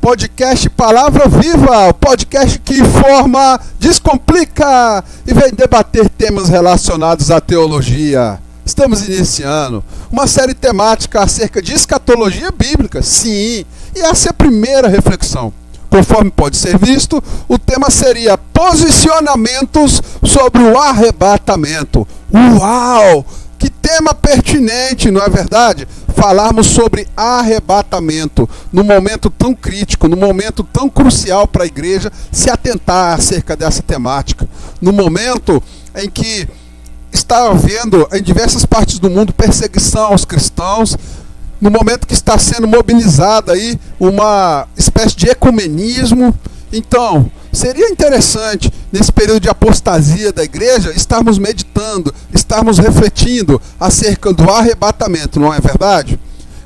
podcast Palavra Viva, o podcast que informa, descomplica e vem debater temas relacionados à teologia. Estamos iniciando uma série temática acerca de escatologia bíblica, sim, e essa é a primeira reflexão. Conforme pode ser visto, o tema seria posicionamentos sobre o arrebatamento. Uau! Que tema pertinente, não é verdade? Falarmos sobre arrebatamento, num momento tão crítico, num momento tão crucial para a igreja se atentar acerca dessa temática. No momento em que está havendo em diversas partes do mundo perseguição aos cristãos, no momento que está sendo mobilizada aí uma espécie de ecumenismo. Então, seria interessante, nesse período de apostasia da igreja, estarmos meditando, estarmos refletindo acerca do arrebatamento, não é verdade?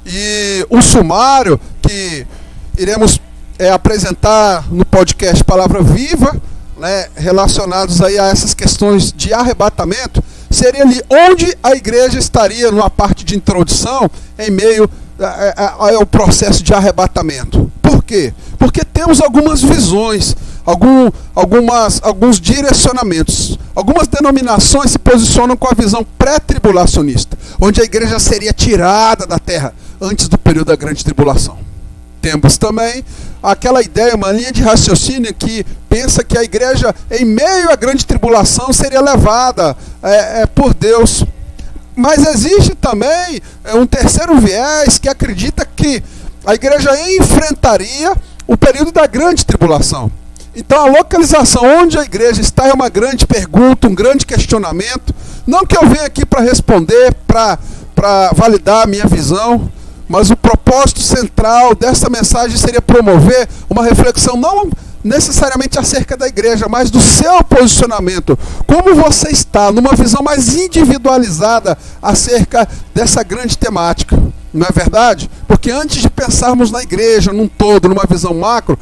E um sumário que iremos apresentar no podcast Palavra Viva, né, relacionados aí a essas questões de arrebatamento, seria ali onde a igreja estaria numa parte de introdução em meio ao processo de arrebatamento. Por quê? Porque temos algumas visões, alguns direcionamentos. Algumas denominações se posicionam com a visão pré-tribulacionista, onde a igreja seria tirada da terra antes do período da grande tribulação. Temos também aquela ideia, uma linha de raciocínio que pensa que a igreja, em meio à grande tribulação, seria levada por Deus. Mas existe também um terceiro viés que acredita que a igreja enfrentaria o período da grande tribulação. Então a localização onde a igreja está é uma grande pergunta, um grande questionamento. Não que eu venha aqui para responder, para validar a minha visão, mas o propósito central dessa mensagem seria promover uma reflexão não necessariamente acerca da igreja, mas do seu posicionamento. Como você está numa visão mais individualizada acerca dessa grande temática, não é verdade? Porque antes de pensarmos na igreja num todo, numa visão macro,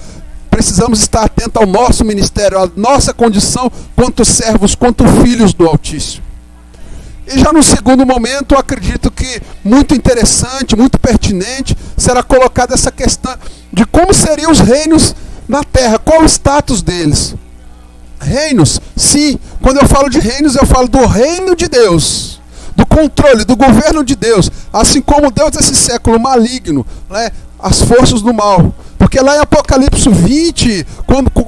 precisamos estar atentos ao nosso ministério, à nossa condição quanto servos, quanto filhos do Altíssimo. E já no segundo momento, eu acredito que muito interessante, muito pertinente, será colocada essa questão de como seriam os reinos na terra, qual o status deles. Reinos, sim, quando eu falo de reinos, eu falo do reino de Deus, do controle, do governo de Deus, assim como Deus desse século maligno, né, as forças do mal. Porque lá em Apocalipse 20,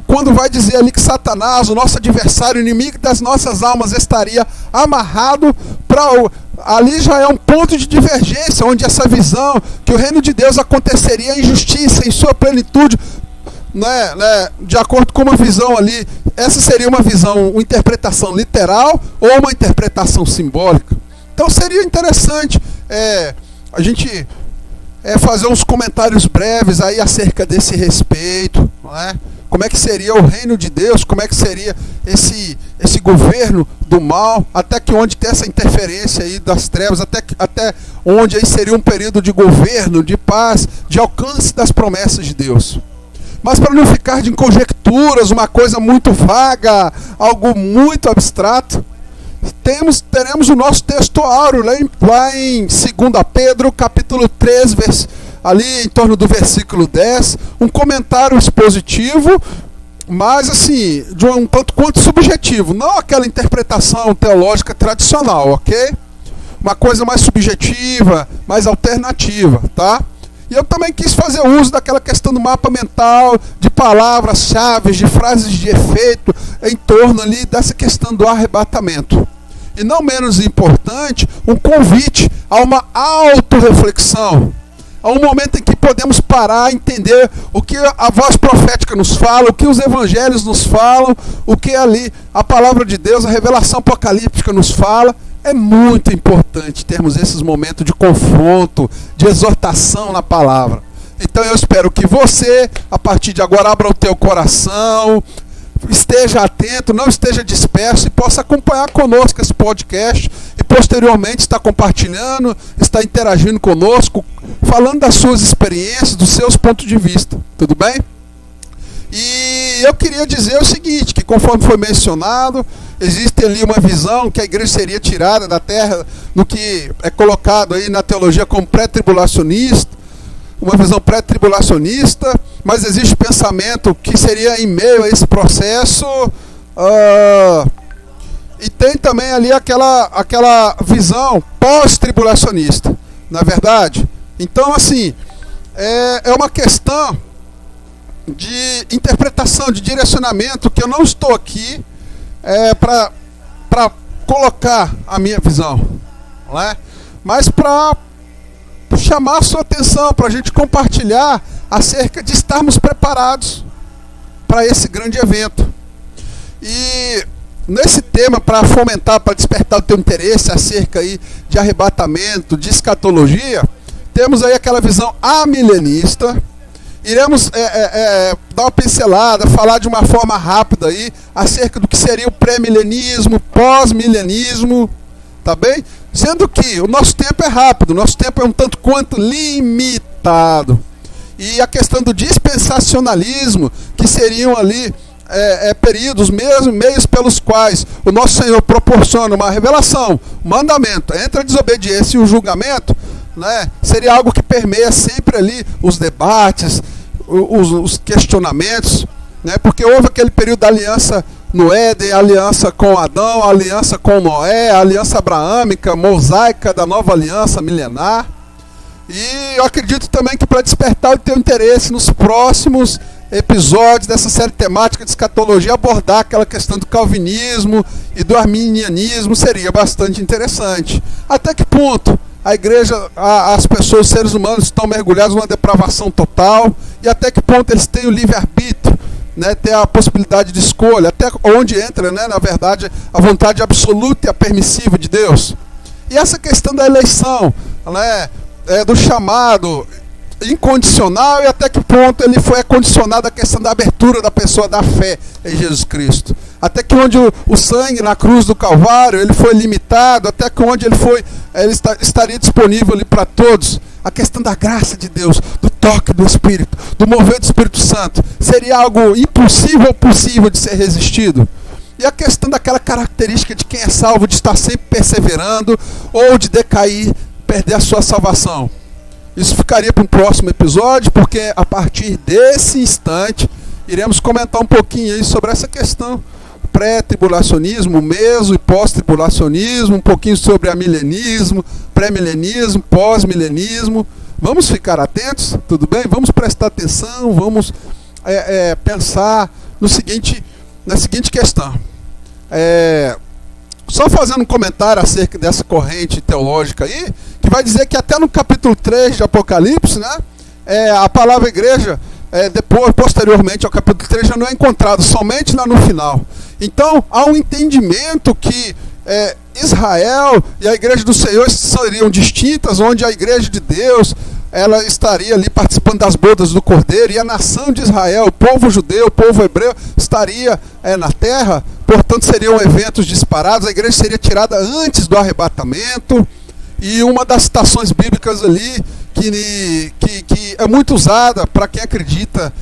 quando vai dizer ali que Satanás, o nosso adversário, inimigo das nossas almas, estaria amarrado ali já é um ponto de divergência, onde essa visão que o reino de Deus aconteceria em justiça, em sua plenitude, de acordo com uma visão ali, essa seria uma visão, uma interpretação literal ou uma interpretação simbólica. Então seria interessante a gente fazer uns comentários breves aí acerca desse respeito, não é? Como é que seria o reino de Deus, como é que seria esse governo do mal, até que onde tem essa interferência aí das trevas, até onde aí seria um período de governo, de paz, de alcance das promessas de Deus. Mas para não ficar de conjecturas, uma coisa muito vaga, algo muito abstrato, teremos o nosso texto áureo lá em 2 Pedro, capítulo 3, ali em torno do versículo 10, um comentário expositivo, mas assim, de um tanto quanto subjetivo, não aquela interpretação teológica tradicional, ok? Uma coisa mais subjetiva, mais alternativa, tá? E eu também quis fazer uso daquela questão do mapa mental, de palavras-chave, de frases de efeito, em torno ali dessa questão do arrebatamento. E não menos importante, um convite a uma autorreflexão, a um momento em que podemos parar e entender o que a voz profética nos fala, o que os evangelhos nos falam, o que ali a palavra de Deus, a revelação apocalíptica nos fala. É muito importante termos esses momentos de confronto, de exortação na palavra. Então eu espero que você, a partir de agora, abra o teu coração, esteja atento, não esteja disperso e possa acompanhar conosco esse podcast e posteriormente estar compartilhando, estar interagindo conosco, falando das suas experiências, dos seus pontos de vista. Tudo bem? E eu queria dizer o seguinte, que conforme foi mencionado, existe ali uma visão que a igreja seria tirada da terra, no que é colocado aí na teologia como pré-tribulacionista, uma visão pré-tribulacionista, mas existe pensamento que seria em meio a esse processo, e tem também ali aquela visão pós-tribulacionista, na verdade. Então, assim, é uma questão de interpretação, de direcionamento, que eu não estou aqui para colocar a minha visão, não é? Mas para chamar a sua atenção, para a gente compartilhar acerca de estarmos preparados para esse grande evento. E nesse tema, para fomentar, para despertar o teu interesse acerca aí de arrebatamento, de escatologia, temos aí aquela visão amilenista. Iremos dar uma pincelada, falar de uma forma rápida aí acerca do que seria o pré-milenismo, pós-milenismo, tá bem? Sendo que o nosso tempo é rápido, o nosso tempo é um tanto quanto limitado. E a questão do dispensacionalismo, que seriam ali períodos, mesmo meios pelos quais o nosso Senhor proporciona uma revelação, um mandamento, entre a desobediência e o julgamento, né, seria algo que permeia sempre ali os debates, os questionamentos, né, porque houve aquele período da aliança no Éden, a aliança com Adão, a aliança com Noé, a aliança abraâmica, mosaica da nova aliança milenar. E eu acredito também que para despertar o teu interesse nos próximos episódios dessa série temática de escatologia, abordar aquela questão do calvinismo e do arminianismo seria bastante interessante. Até que ponto a igreja, as pessoas, os seres humanos estão mergulhados numa depravação total, e até que ponto eles têm o livre-arbítrio, né, ter a possibilidade de escolha, até onde entra, né, na verdade, a vontade absoluta e a permissiva de Deus. E essa questão da eleição, né, do chamado incondicional, e até que ponto ele foi condicionado à questão da abertura da pessoa da fé em Jesus Cristo. Até que onde o sangue na cruz do Calvário ele foi limitado, até que onde ele estaria disponível ali para todos. A questão da graça de Deus, do toque do Espírito, do mover do Espírito Santo, seria algo impossível ou possível de ser resistido? E a questão daquela característica de quem é salvo, de estar sempre perseverando, ou de decair, perder a sua salvação. Isso ficaria para um próximo episódio, porque a partir desse instante iremos comentar um pouquinho aí sobre essa questão pré-tribulacionismo, meso e pós-tribulacionismo, um pouquinho sobre amilenismo, pré-milenismo, pós-milenismo. Vamos ficar atentos, tudo bem? Vamos prestar atenção, vamos pensar na seguinte questão. Só fazendo um comentário acerca dessa corrente teológica aí, que vai dizer que até no capítulo 3 de Apocalipse, né, a palavra igreja, posteriormente ao capítulo 3, já não é encontrado, somente lá no final. Então, há um entendimento que Israel e a igreja do Senhor seriam distintas, onde a igreja de Deus ela estaria ali participando das bodas do Cordeiro, e a nação de Israel, o povo judeu, o povo hebreu, estaria na terra. Portanto, seriam eventos disparados, a igreja seria tirada antes do arrebatamento. E uma das citações bíblicas ali, que é muito usada para quem acredita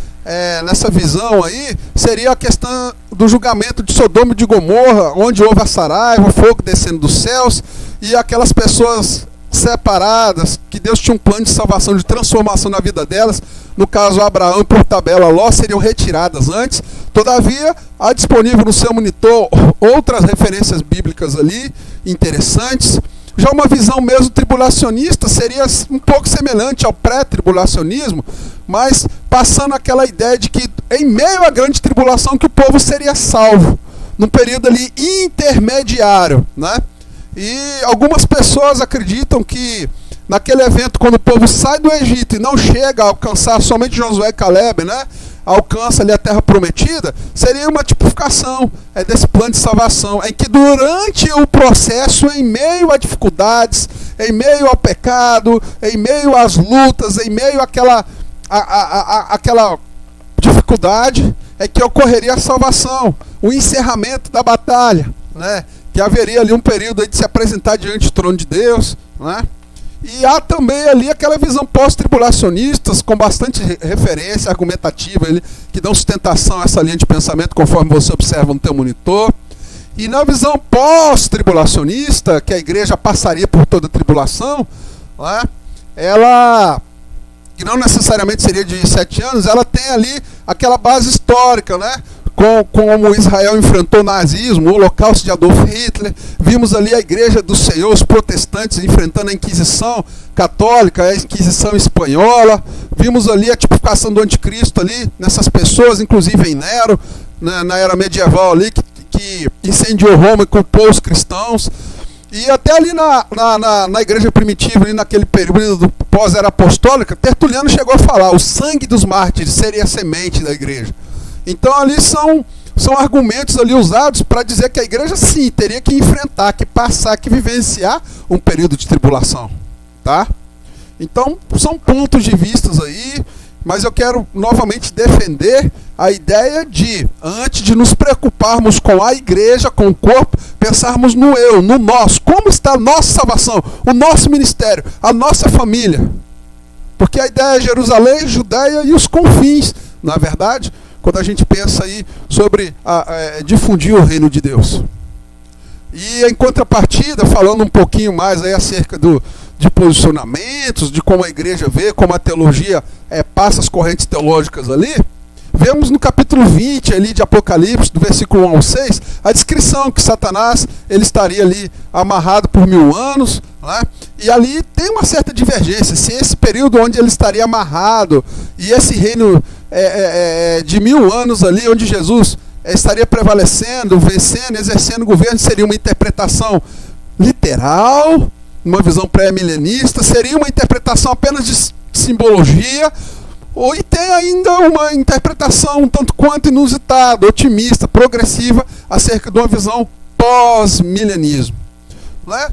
nessa visão aí, seria a questão do julgamento de Sodoma e de Gomorra, onde houve a saraiva, o fogo descendo dos céus, e aquelas pessoas separadas, que Deus tinha um plano de salvação, de transformação na vida delas, no caso Abraão e por tabela Ló, seriam retiradas antes. Todavia, há disponível no seu monitor outras referências bíblicas ali, interessantes. Já uma visão mesmo tribulacionista seria um pouco semelhante ao pré-tribulacionismo, mas passando aquela ideia de que em meio à grande tribulação que o povo seria salvo, num período ali intermediário, né? E algumas pessoas acreditam que naquele evento, quando o povo sai do Egito e não chega a alcançar, somente Josué e Caleb, né, alcança ali a terra prometida, seria uma tipificação desse plano de salvação, em que durante o processo, em meio a dificuldades, em meio ao pecado, em meio às lutas, em meio àquela dificuldade, é que ocorreria a salvação, o encerramento da batalha, né? Que haveria ali um período aí de se apresentar diante do trono de Deus, né? E há também ali aquela visão pós-tribulacionistas, com bastante referência argumentativa, que dão sustentação a essa linha de pensamento, conforme você observa no teu monitor. E na visão pós-tribulacionista, que a igreja passaria por toda a tribulação, né? Ela que não necessariamente seria de 7 anos, ela tem ali aquela base histórica, né? Como Israel enfrentou o nazismo, o holocausto de Adolf Hitler. Vimos ali a Igreja do Senhor, os protestantes enfrentando a Inquisição católica, a Inquisição espanhola. Vimos ali a tipificação do anticristo ali, nessas pessoas, inclusive em Nero, na era medieval ali, que incendiou Roma e culpou os cristãos. E até ali na igreja primitiva, ali naquele período pós-era apostólica, Tertuliano chegou a falar: o sangue dos mártires seria a semente da igreja. Então ali são argumentos ali usados para dizer que a igreja sim teria que enfrentar, que passar, que vivenciar um período de tribulação, tá? Então são pontos de vistas aí, mas eu quero novamente defender a ideia de, antes de nos preocuparmos com a igreja, com o corpo, pensarmos no eu, no nós. Como está a nossa salvação, o nosso ministério, a nossa família? Porque a ideia é Jerusalém, Judeia e os confins, na verdade, quando a gente pensa aí sobre difundir o reino de Deus. E em contrapartida, falando um pouquinho mais aí acerca de posicionamentos, de como a igreja vê, como a teologia passa as correntes teológicas ali, vemos no capítulo 20 ali de Apocalipse, do versículo 1 ao 6, a descrição que Satanás ele estaria ali amarrado por 1000 anos, né? E ali tem uma certa divergência, se esse período onde ele estaria amarrado, e esse reino de 1000 anos ali, onde Jesus estaria prevalecendo, vencendo, exercendo o governo, seria uma interpretação literal, uma visão pré-milenista, seria uma interpretação apenas de simbologia, e tem ainda uma interpretação um tanto quanto inusitada, otimista, progressiva, acerca de uma visão pós-milenismo, né?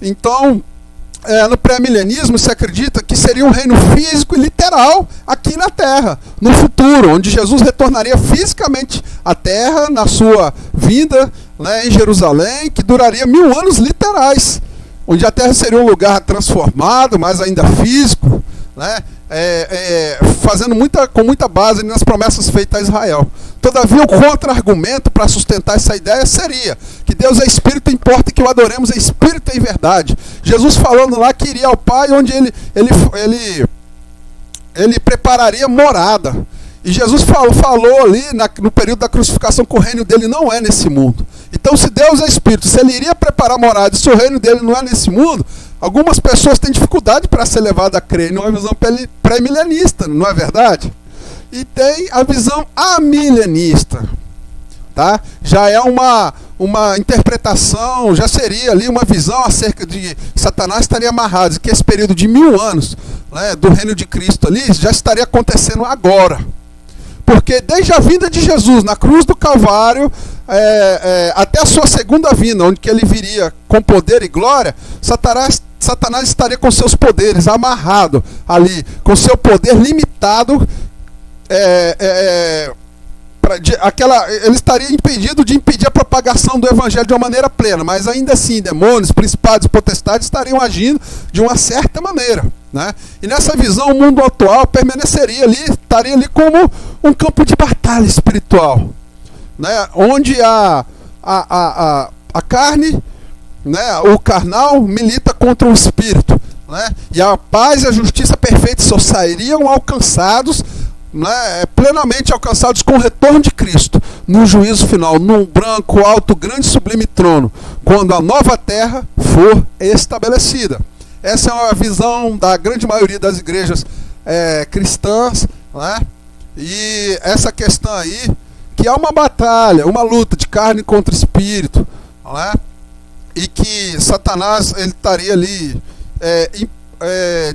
Então, no pré-milenismo se acredita que seria um reino físico e literal aqui na Terra, no futuro, onde Jesus retornaria fisicamente à Terra, na sua vinda, né, em Jerusalém, que duraria 1000 anos literais, onde a Terra seria um lugar transformado, mas ainda físico, né? Fazendo com muita base nas promessas feitas a Israel. Todavia, o contra-argumento para sustentar essa ideia seria que Deus é Espírito, importa que o adoremos em Espírito e em verdade. Jesus falando lá que iria ao Pai, onde ele prepararia morada. E Jesus falou ali no período da crucificação que o reino dele não é nesse mundo. Então, se Deus é Espírito, se ele iria preparar morada, e se o reino dele não é nesse mundo, algumas pessoas têm dificuldade para ser levadas a crer numa visão pré-milenista, não é verdade? E tem a visão amilenista, tá? Já é uma interpretação, já seria ali uma visão acerca de Satanás estaria amarrado, que esse período de 1000 anos, né, do reino de Cristo ali, já estaria acontecendo agora. Porque desde a vinda de Jesus na cruz do Calvário, até a sua segunda vinda, onde que ele viria com poder e glória, Satanás estaria com seus poderes amarrado ali, com seu poder limitado, ele estaria impedido de impedir a propagação do evangelho de uma maneira plena, mas ainda assim demônios, principados e potestades estariam agindo de uma certa maneira, né? E nessa visão o mundo atual permaneceria ali, estaria ali como um campo de batalha espiritual, né? Onde a carne, né, o carnal milita contra o espírito, né? E a paz e a justiça perfeita só seriam alcançados, né, plenamente alcançados com o retorno de Cristo no juízo final, num branco, alto, grande e sublime trono, quando a nova terra for estabelecida. Essa é uma visão da grande maioria das igrejas cristãs, né? E essa questão aí, que é uma batalha, uma luta de carne contra espírito, né? E que Satanás ele estaria ali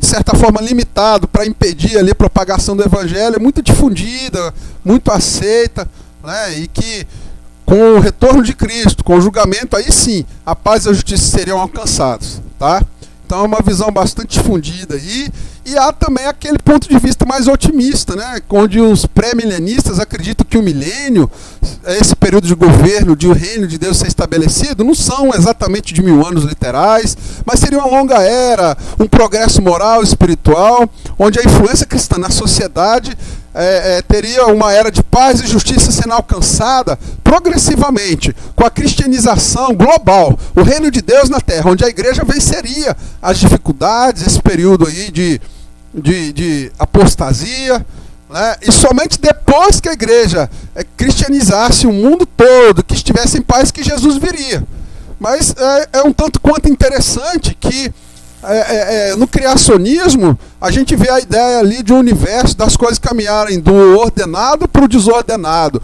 de certa forma limitado para impedir ali a propagação do evangelho, é muito difundida, muito aceita, né? E que com o retorno de Cristo, com o julgamento, aí sim a paz e a justiça seriam alcançados, tá? Então é uma visão bastante difundida aí. E há também aquele ponto de vista mais otimista, né? Onde os pré-milenistas acreditam que o milênio, esse período de governo, de o reino de Deus ser estabelecido, não são exatamente de 1000 anos literais, mas seria uma longa era, um progresso moral e espiritual, onde a influência cristã na sociedade teria uma era de paz e justiça sendo alcançada progressivamente, com a cristianização global, o reino de Deus na terra, onde a igreja venceria as dificuldades, esse período aí de de apostasia, né? E somente depois que a igreja cristianizasse o mundo todo, que estivesse em paz, que Jesus viria. Mas é um tanto quanto interessante que no criacionismo a gente vê a ideia ali de um universo das coisas caminharem do ordenado para o desordenado,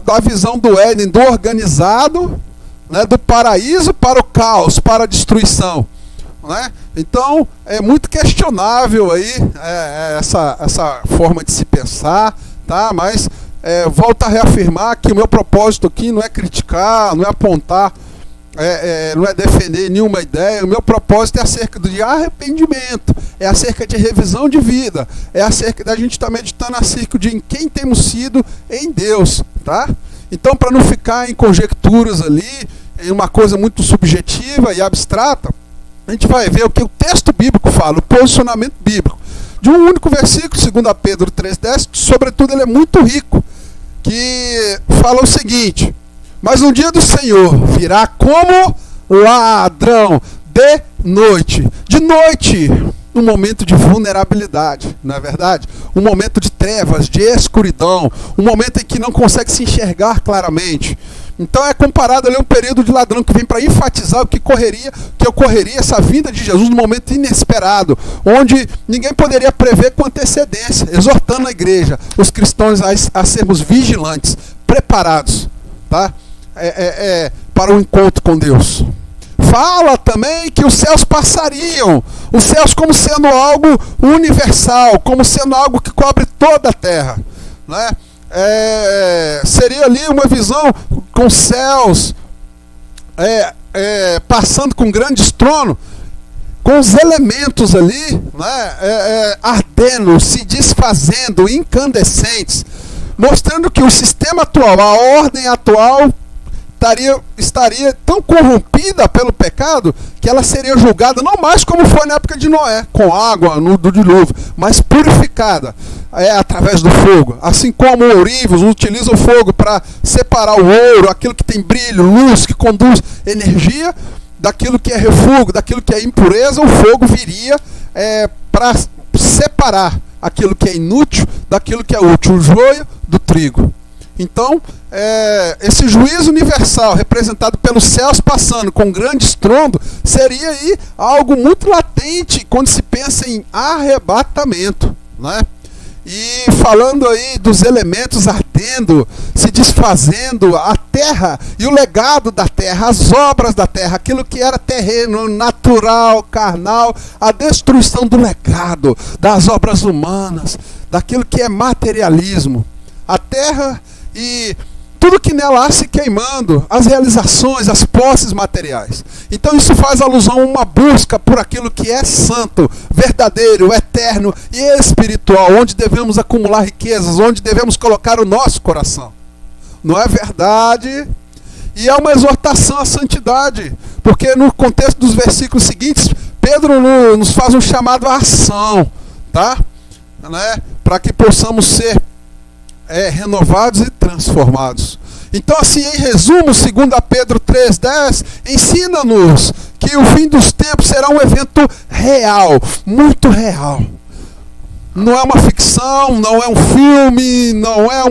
da visão do Éden, do organizado, né, do paraíso para o caos, para a destruição, né? Então é muito questionável aí essa forma de se pensar, tá? Mas volto a reafirmar que o meu propósito aqui não é criticar, não é apontar, não é defender nenhuma ideia. O meu propósito é acerca de arrependimento, é acerca de revisão de vida, é acerca da gente estar meditando acerca de em quem temos sido em Deus, tá? Então, para não ficar em conjecturas ali, em uma coisa muito subjetiva e abstrata, a gente vai ver o que o texto bíblico fala, o posicionamento bíblico. De um único versículo, 2 Pedro 3,10, sobretudo ele é muito rico, que fala o seguinte: mas no dia do Senhor virá como ladrão de noite. De noite, um momento de vulnerabilidade, não é verdade? Um momento de trevas, de escuridão, um momento em que não consegue se enxergar claramente. Então é comparado ali a um período de ladrão que vem para enfatizar o que ocorreria essa vinda de Jesus num momento inesperado, onde ninguém poderia prever com antecedência, exortando a igreja, os cristãos a sermos vigilantes, preparados, tá? Para o encontro com Deus. Fala também que os céus passariam, os céus como sendo algo universal, como sendo algo que cobre toda a terra, né? Seria ali uma visão com céus passando com grandes tronos, com os elementos ali, né, ardendo, se desfazendo, incandescentes, mostrando que o sistema atual, a ordem atual, estaria tão corrompida pelo pecado que ela seria julgada não mais como foi na época de Noé, com água do dilúvio, mas purificada através do fogo. Assim como o ourives utiliza o fogo para separar o ouro, aquilo que tem brilho, luz, que conduz energia, daquilo que é refúgio, daquilo que é impureza, o fogo viria para separar aquilo que é inútil daquilo que é útil, o joio do trigo. Então, esse juízo universal, representado pelos céus passando com grande estrondo, seria aí algo muito latente quando se pensa em arrebatamento, né? E falando aí dos elementos ardendo, se desfazendo, a terra e o legado da terra, as obras da terra, aquilo que era terreno, natural, carnal, a destruição do legado, das obras humanas, daquilo que é materialismo. A terra e tudo que nela há se queimando, as realizações, as posses materiais. Então isso faz alusão a uma busca por aquilo que é santo, verdadeiro, eterno e espiritual, onde devemos acumular riquezas, onde devemos colocar o nosso coração. Não é verdade? E é uma exortação à santidade, porque no contexto dos versículos seguintes, Pedro nos faz um chamado à ação, tá? Né? Para que possamos ser renovados e transformados. Então, assim, em resumo, 2 Pedro 3,10 ensina-nos que o fim dos tempos será um evento real, muito real. Não é uma ficção, não é um filme, não é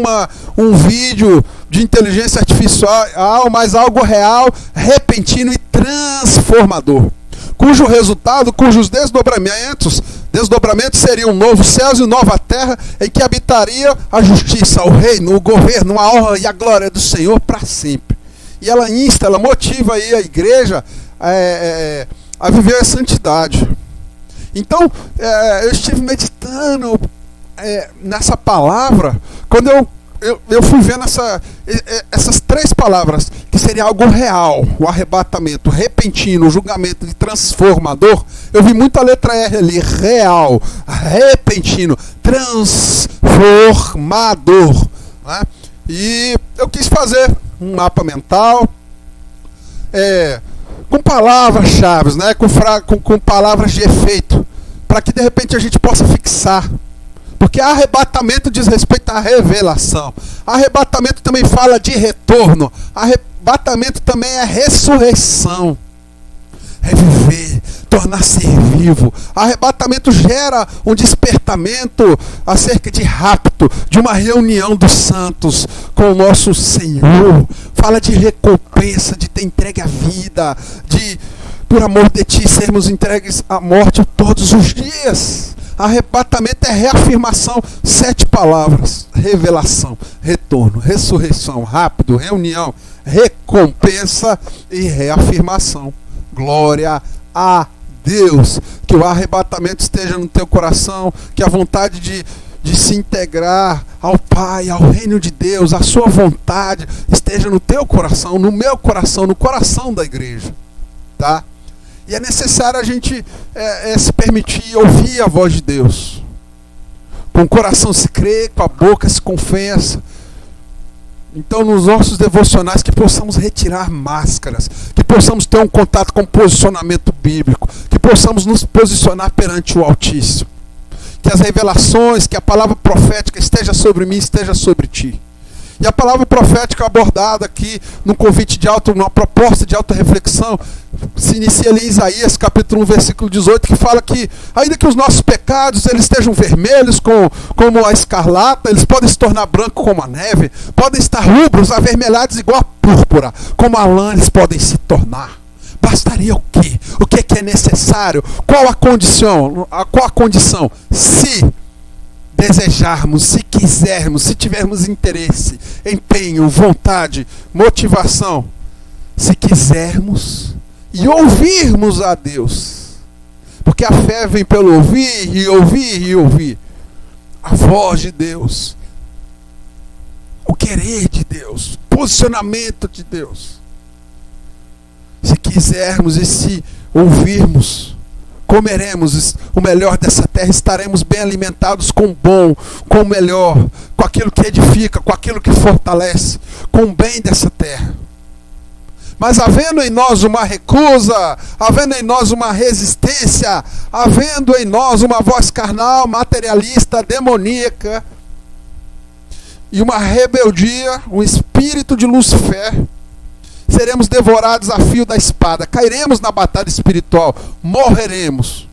um vídeo de inteligência artificial, mas algo real, repentino e transformador, cujo resultado, cujos desdobramentos seriam novos céus e nova terra, em que habitaria a justiça, o reino, o governo, a honra e a glória do Senhor para sempre. E ela motiva aí a igreja a viver a santidade. Então, eu estive meditando nessa palavra, quando eu fui vendo essas três palavras, que seria algo real, o arrebatamento, repentino, o julgamento de transformador. Eu vi muita letra R ali, real, repentino, transformador, né? E eu quis fazer um mapa mental, com palavras-chave, né? com palavras de efeito, para que de repente a gente possa fixar. Porque arrebatamento diz respeito à revelação. Arrebatamento também fala de retorno. Arrebatamento também é ressurreição. reviver, tornar ser vivo. Arrebatamento gera um despertamento acerca de rapto, de uma reunião dos santos com o nosso Senhor. Fala de recompensa, de ter entregue a vida, de, por amor de ti, sermos entregues à morte todos os dias. Arrebatamento é reafirmação, 7 palavras: revelação, retorno, ressurreição, rápido, reunião, recompensa e reafirmação. Glória a Deus. Que o arrebatamento esteja no teu coração, que a vontade de se integrar ao Pai, ao reino de Deus, a sua vontade esteja no teu coração, no meu coração, no coração da igreja, tá? E é necessário a gente se permitir ouvir a voz de Deus. Com o coração se crê, com a boca se confessa. Então, nos nossos devocionais, que possamos retirar máscaras, que possamos ter um contato com o posicionamento bíblico, que possamos nos posicionar perante o Altíssimo. Que as revelações, que a palavra profética esteja sobre mim, esteja sobre ti. E a palavra profética abordada aqui no convite de numa proposta de auto-reflexão, se inicia ali em Isaías capítulo 1, versículo 18, que fala que ainda que os nossos pecados eles estejam vermelhos como a escarlata, eles podem se tornar brancos como a neve, podem estar rubros, avermelhados igual a púrpura, como a lã eles podem se tornar. Bastaria o quê? O que é necessário? Qual a condição? Qual a condição? Se desejarmos, se quisermos, se tivermos interesse, empenho, vontade, motivação, se quisermos e ouvirmos a Deus, porque a fé vem pelo ouvir e ouvir e ouvir a voz de Deus, o querer de Deus, o posicionamento de Deus. Se quisermos e se ouvirmos, comeremos o melhor dessa terra, estaremos bem alimentados com o bom, com o melhor, com aquilo que edifica, com aquilo que fortalece, com o bem dessa terra. Mas havendo em nós uma recusa, havendo em nós uma resistência, havendo em nós uma voz carnal, materialista, demoníaca, e uma rebeldia, um espírito de Lúcifer, seremos devorados a fio da espada, cairemos na batalha espiritual, morreremos.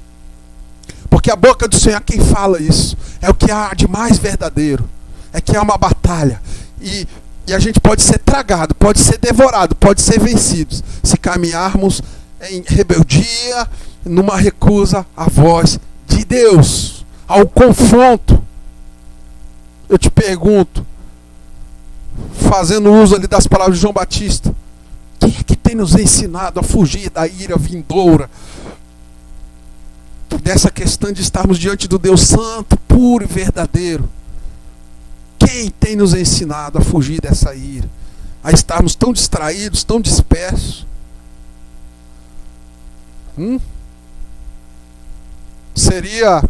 Porque a boca do Senhor, quem fala isso, é o que há de mais verdadeiro. É que há uma batalha. E a gente pode ser tragado, pode ser devorado, pode ser vencido, se caminharmos em rebeldia, numa recusa à voz de Deus, ao confronto. Eu te pergunto, fazendo uso ali das palavras de João Batista, quem é que tem nos ensinado a fugir da ira vindoura? Dessa questão de estarmos diante do Deus santo, puro e verdadeiro. Quem tem nos ensinado a fugir dessa ira? A estarmos tão distraídos, tão dispersos? Seria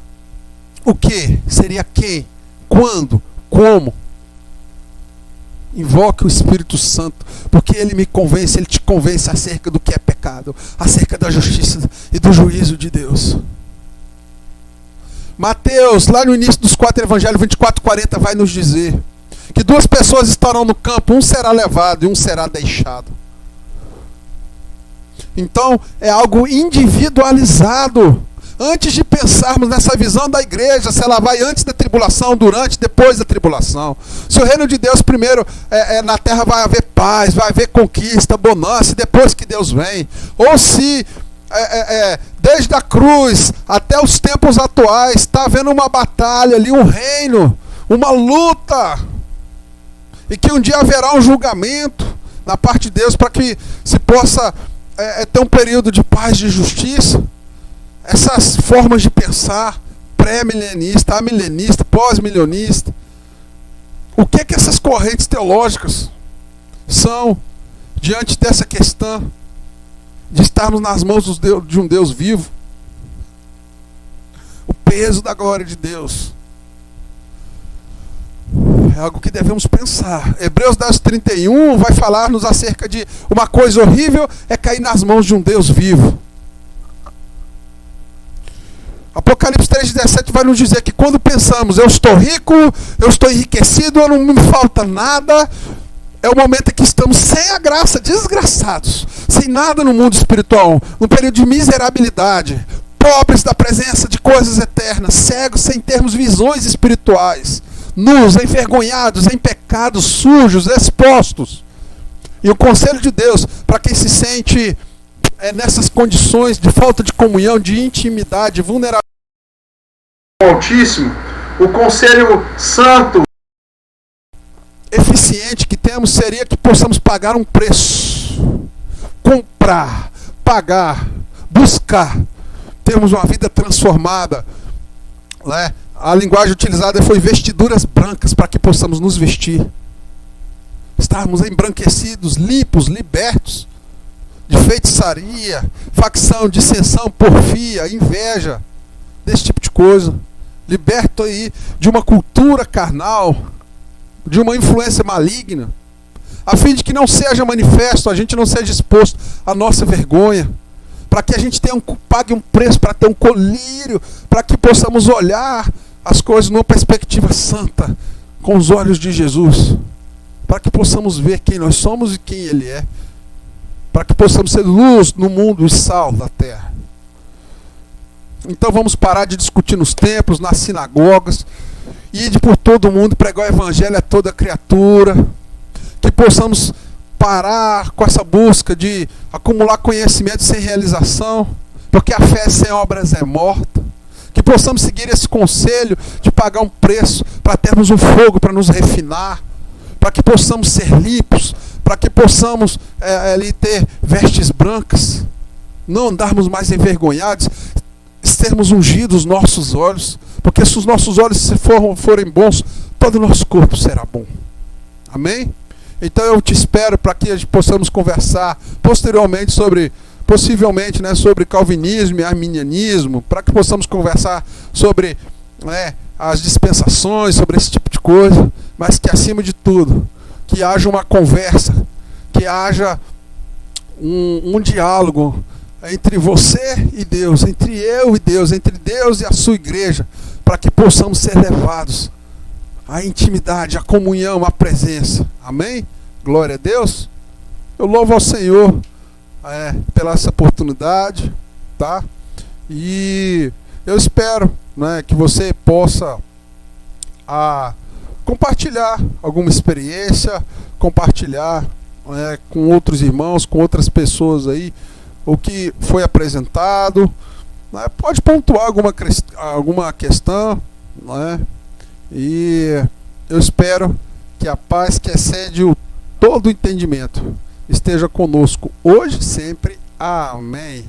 o quê? Seria quem? Quando? Como? Invoque o Espírito Santo, porque Ele me convence, Ele te convence acerca do que é pecado, acerca da justiça e do juízo de Deus. Mateus, lá no início dos 4 evangelhos, 24:40, vai nos dizer que 2 pessoas estarão no campo, um será levado e um será deixado. Então, é algo individualizado. Antes de pensarmos nessa visão da igreja, se ela vai antes da tribulação, durante, depois da tribulação. Se o reino de Deus primeiro na terra vai haver paz, vai haver conquista, bonança, e depois que Deus vem. Ou se desde a cruz até os tempos atuais está havendo uma batalha ali, um reino, uma luta. E que um dia haverá um julgamento na parte de Deus para que se possa ter um período de paz, de justiça. Essas formas de pensar, pré-milenista, amilenista, pós-milenista, o que essas correntes teológicas são diante dessa questão de estarmos nas mãos de um Deus vivo? O peso da glória de Deus é algo que devemos pensar. Hebreus 10:31 vai falar-nos acerca de uma coisa horrível é cair nas mãos de um Deus vivo. Apocalipse 3:17 vai nos dizer que quando pensamos, eu estou rico, eu estou enriquecido, não me falta nada, é o momento em que estamos sem a graça, desgraçados, sem nada no mundo espiritual, num período de miserabilidade, pobres da presença de coisas eternas, cegos sem termos visões espirituais, nus, envergonhados, em pecados, sujos, expostos. E o conselho de Deus, para quem se sente nessas condições de falta de comunhão, de intimidade, vulnerabilidade com o Altíssimo, o conselho santo, eficiente que temos seria que possamos pagar um preço, comprar, pagar, buscar, termos uma vida transformada, né? A linguagem utilizada foi vestiduras brancas, para que possamos nos vestir, estarmos embranquecidos, limpos, libertos de feitiçaria, facção, dissensão, porfia, inveja, desse tipo de coisa, liberto aí de uma cultura carnal, de uma influência maligna, a fim de que não seja manifesto, a gente não seja exposto à nossa vergonha, para que a gente pague um preço, para ter um colírio, para que possamos olhar as coisas numa perspectiva santa, com os olhos de Jesus, para que possamos ver quem nós somos e quem Ele é, para que possamos ser luz no mundo e sal da terra. Então vamos parar de discutir nos templos, nas sinagogas, e ir por todo o mundo pregar o evangelho a toda criatura, que possamos parar com essa busca de acumular conhecimento sem realização, porque a fé sem obras é morta, que possamos seguir esse conselho de pagar um preço para termos um fogo para nos refinar, para que possamos ser limpos, para que possamos ali ter vestes brancas, não andarmos mais envergonhados, sermos ungidos os nossos olhos, porque se os nossos olhos forem bons, todo o nosso corpo será bom. Amém? Então eu te espero para que a gente possamos conversar posteriormente possivelmente, né, sobre calvinismo e arminianismo, para que possamos conversar sobre as dispensações, sobre esse tipo de coisa, mas que acima de tudo, que haja uma conversa, que haja um diálogo entre você e Deus, entre eu e Deus, entre Deus e a sua igreja, para que possamos ser levados à intimidade, à comunhão, à presença. Amém? Glória a Deus. Eu louvo ao Senhor pela essa oportunidade, tá? E eu espero, né, que você possa compartilhar alguma experiência, compartilhar com outros irmãos, com outras pessoas aí, o que foi apresentado, né? Pode pontuar alguma questão, né? E eu espero que a paz que excede todo o entendimento esteja conosco hoje e sempre. Amém.